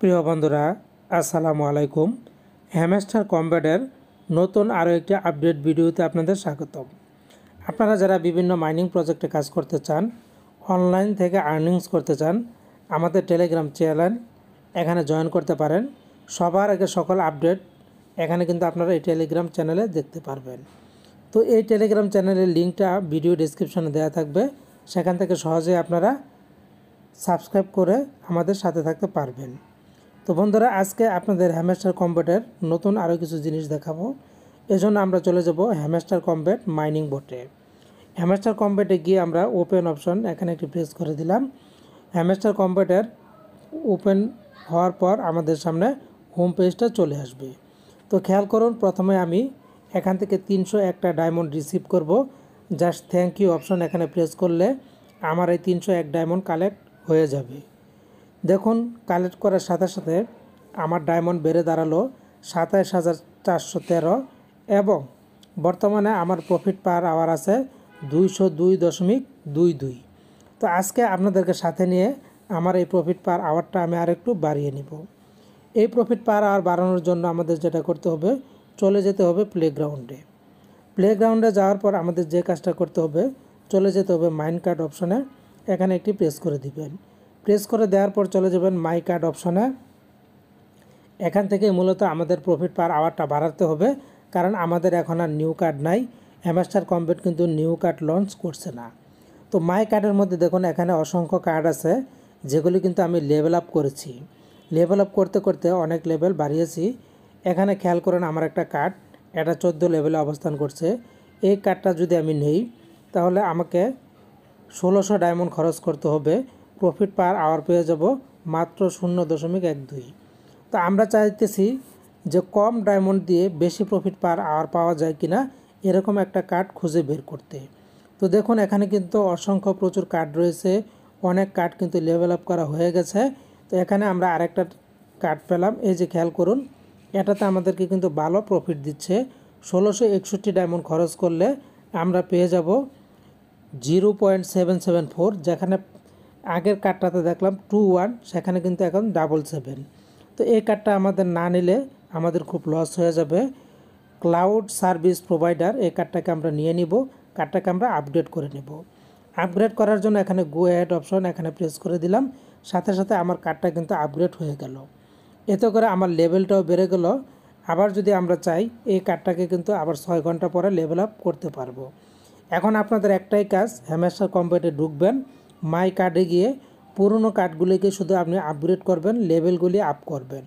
প্রিয় বন্ধুরা, আসসালামু আলাইকুম। হ্যামস্টার কম্ব্যাটের নতুন আরও একটি আপডেট ভিডিওতে আপনাদের স্বাগতম। আপনারা যারা বিভিন্ন মাইনিং প্রজেক্টে কাজ করতে চান, অনলাইন থেকে আর্নিংস করতে চান, আমাদের টেলিগ্রাম চ্যানেল এখানে জয়েন করতে পারেন। সবার আগে সকল আপডেট এখানে কিন্তু আপনারা এই টেলিগ্রাম চ্যানেলে দেখতে পারবেন। তো এই টেলিগ্রাম চ্যানেলের লিঙ্কটা ভিডিও ডেসক্রিপশনে দেওয়া থাকবে, সেখান থেকে সহজেই আপনারা সাবস্ক্রাইব করে আমাদের সাথে থাকতে পারবেন। তো বন্ধুরা, আজকে আপনাদের হ্যামস্টার কম্ব্যাটের নতুন আরও কিছু জিনিস দেখাবো। এজন্য আমরা চলে যাব হ্যামস্টার কম্ব্যাট মাইনিং বোটে। হ্যামস্টার কম্ব্যাটে গিয়ে আমরা ওপেন অপশন এখানে একটি প্রেস করে দিলাম। হ্যামস্টার কম্ব্যাটের ওপেন হওয়ার পর আমাদের সামনে হোম পেজটা চলে আসবে। তো খেয়াল করুন, প্রথমে আমি এখান থেকে 301টা ডায়মন্ড রিসিভ করব। জাস্ট থ্যাংক ইউ অপশন এখানে প্রেস করলে আমার এই 301 ডায়মন্ড কালেক্ট হয়ে যাবে। দেখুন, কালেক্ট করার সাথে সাথে আমার ডায়মন্ড বেড়ে দাঁড়ালো 27,413 এবং বর্তমানে আমার প্রফিট পার আওয়ার আছে 202.22। তো আজকে আপনাদেরকে সাথে নিয়ে আমার এই প্রফিট পার আওয়ারটা আমি আরেকটু বাড়িয়ে নিব। এই প্রফিট পার আওয়ার বাড়ানোর জন্য আমাদের যেটা করতে হবে, চলে যেতে হবে প্লেগ্রাউন্ডে। প্লেগ্রাউন্ডে যাওয়ার পর আমাদের যে কাজটা করতে হবে, চলে যেতে হবে মাইন কার্ড অপশনে, এখানে একটি প্রেস করে দিবেন। প্রেস করে দেওয়ার পর চলে যাবেন মাই কার্ড অপশনে। এখান থেকে মূলত আমাদের প্রফিট পার আওয়ারটা বাড়াতে হবে, কারণ আমাদের এখন আর নিউ কার্ড নাই। হ্যামস্টার কম্ব্যাট কিন্তু নিউ কার্ড লঞ্চ করছে না। তো মাই কার্ডের মধ্যে দেখুন, এখানে অসংখ্য কার্ড আছে যেগুলি কিন্তু আমি লেভেল আপ করেছি। লেভেল আপ করতে করতে অনেক লেভেল বাড়িয়েছি। এখানে খেয়াল করেন, আমার একটা কার্ড, এটা 14 লেভেলে অবস্থান করছে। এই কার্ডটা যদি আমি নেই, তাহলে আমাকে 1600 ডায়মন্ড খরচ করতে হবে। প্রফিট পার আওয়ার পেয়ে যাব মাত্র 0.12। তো আমরা চাইতেছি যে কম ডায়মন্ড দিয়ে বেশি প্রফিট পার আওয়ার পাওয়া যায় কিনা, এরকম একটা কার্ড খুঁজে বের করতে। তো দেখুন, এখানে কিন্তু অসংখ্য প্রচুর কার্ড রয়েছে, অনেক কার্ড কিন্তু লেভেল আপ করা হয়ে গেছে। তো এখানে আমরা আরেকটা কার্ড পেলাম, এই যে খেয়াল করুন, এটাতে আমাদেরকে কিন্তু ভালো প্রফিট দিচ্ছে। 1661 ডায়মন্ড খরচ করলে আমরা পেয়ে যাব 0.774, যেখানে আগের কার্ডটাতে দেখলাম 21, সেখানে কিন্তু এখন 777। তো এই কার্ডটা আমাদের না নিলে আমাদের খুব লস হয়ে যাবে। ক্লাউড সার্ভিস প্রোভাইডার, এই কার্ডটাকে আমরা নিয়ে নিব, কার্ডটাকে আমরা আপডেট করে নেব। আপগ্রেড করার জন্য এখানে গো অ্যাড অপশন এখানে প্রেস করে দিলাম, সাথে সাথে আমার কার্ডটা কিন্তু আপগ্রেড হয়ে গেল। এতে করে আমার লেভেলটাও বেড়ে গেল। আবার যদি আমরা চাই, এই কার্ডটাকে কিন্তু আবার 6 ঘন্টা পরে লেভেল আপ করতে পারবো। এখন আপনাদের একটাই কাজ, হ্যামস্টার কম্ব্যাটে ঢুকবেন, মাই কার্ডে গিয়ে পুরনো কার্ডগুলিকে শুধু আপনি আপগ্রেড করবেন, লেভেলগুলি আপ করবেন।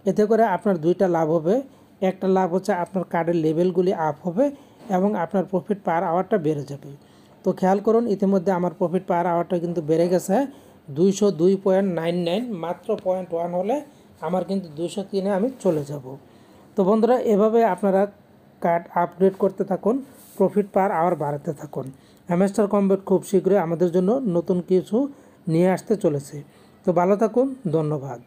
এতে করে আপনার দুইটা লাভ হবে। একটা লাভ হচ্ছে আপনার কার্ডের লেভেলগুলি আপ হবে এবং আপনার প্রফিট পার আওয়ারটা বেড়ে যাবে। তো খেয়াল করুন, ইতিমধ্যে আমার প্রফিট পার আওয়ারটা কিন্তু বেড়ে গেছে 202.99। মাত্র 0.1 হলে আমার কিন্তু 203-এ আমি চলে যাব। তো বন্ধুরা, এভাবে আপনারা কার্ড আপগ্রেড করতে থাকুন, প্রফিট পার আওয়ার বাড়াতে থাকুন। হ্যামস্টার কম্ব্যাট খুব শীঘ্রই আমাদের জন্য নতুন কিছু নিয়ে আসতে চলেছে। তো ভালো থাকুন, ধন্যবাদ।